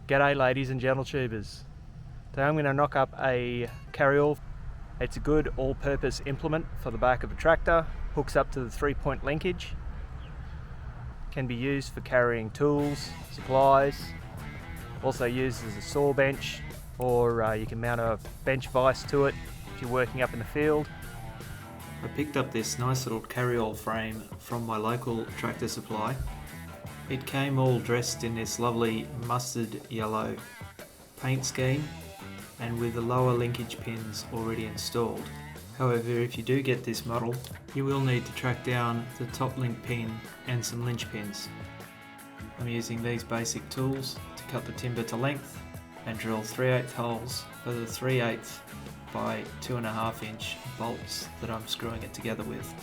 G'day ladies and gentle tubers. Today I'm going to knock up a carryall. It's a good all-purpose implement for the back of a tractor. Hooks up to the 3-point linkage. Can be used for carrying tools, supplies. Also used as a saw bench, or you can mount a bench vise to it if you're working up in the field. I picked up this nice little carryall frame from my local tractor supply. It came all dressed in this lovely mustard yellow paint scheme and with the lower linkage pins already installed. However, if you do get this model, you will need to track down the top link pin and some linch pins. I'm using these basic tools to cut the timber to length and drill 3/8 holes for the 3/8 by 2.5 inch bolts that I'm screwing it together with.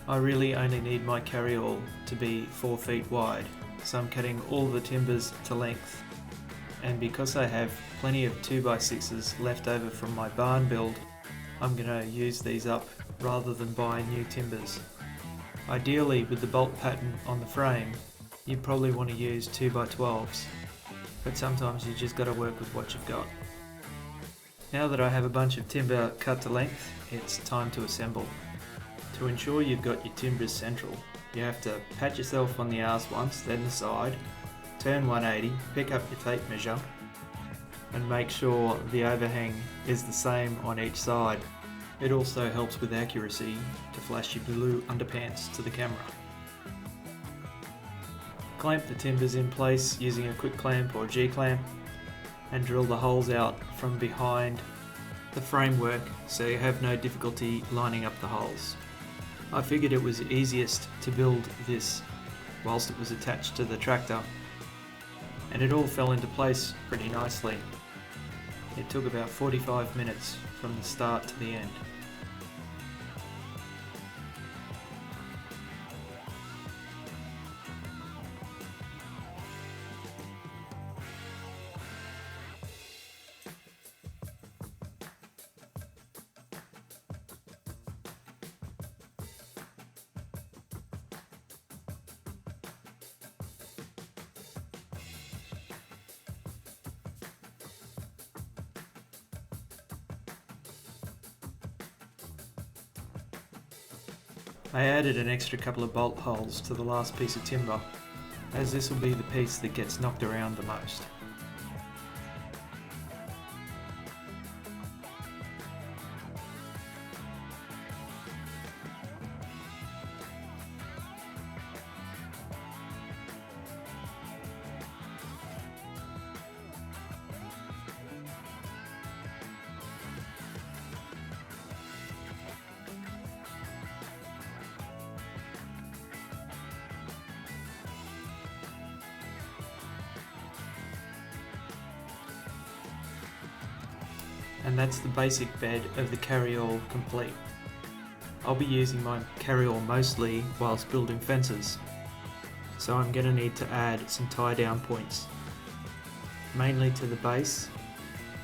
I really only need my carryall to be 4 feet wide, so I'm cutting all the timbers to length, and because I have plenty of 2x6s left over from my barn build, I'm going to use these up rather than buy new timbers. Ideally, with the bolt pattern on the frame, you probably want to use 2x12s, but sometimes you just got to work with what you've got. Now that I have a bunch of timber cut to length, it's time to assemble. To ensure you've got your timbers central, you have to pat yourself on the arse once, then the side, turn 180, pick up your tape measure, and make sure the overhang is the same on each side. It also helps with accuracy to flash your blue underpants to the camera. Clamp the timbers in place using a quick clamp or G-clamp and drill the holes out from behind the framework so you have no difficulty lining up the holes. I figured it was easiest to build this whilst it was attached to the tractor, and it all fell into place pretty nicely. It took about 45 minutes from the start to the end. I added an extra couple of bolt holes to the last piece of timber, as this will be the piece that gets knocked around the most. And that's the basic bed of the carryall complete. I'll be using my carryall mostly whilst building fences, so I'm going to need to add some tie-down points, mainly to the base,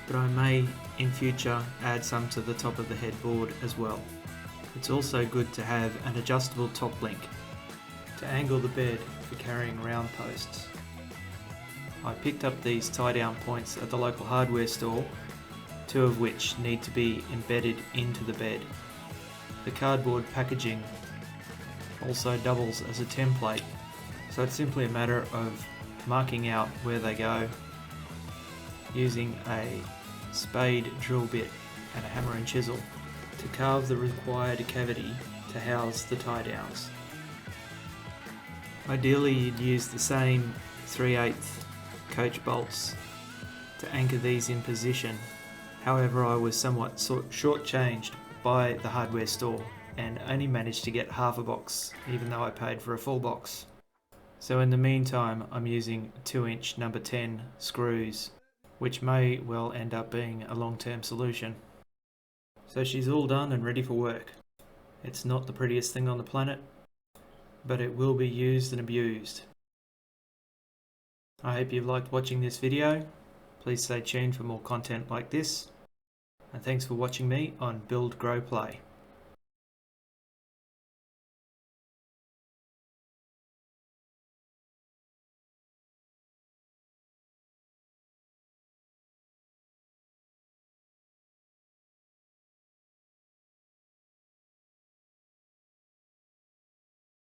but I may in future add some to the top of the headboard as well. It's also good to have an adjustable top link to angle the bed for carrying round posts. I picked up these tie-down points at the local hardware store, 2 of which need to be embedded into the bed. The cardboard packaging also doubles as a template, so it's simply a matter of marking out where they go using a spade drill bit and a hammer and chisel to carve the required cavity to house the tie-downs. Ideally, you'd use the same 3/8 coach bolts to anchor these in position. However, I was somewhat shortchanged by the hardware store and only managed to get half a box, even though I paid for a full box. So in the meantime, I'm using 2-inch number 10 screws, which may well end up being a long-term solution. So she's all done and ready for work. It's not the prettiest thing on the planet, but it will be used and abused. I hope you've liked watching this video. Please stay tuned for more content like this. And thanks for watching me on Build, Grow, Play.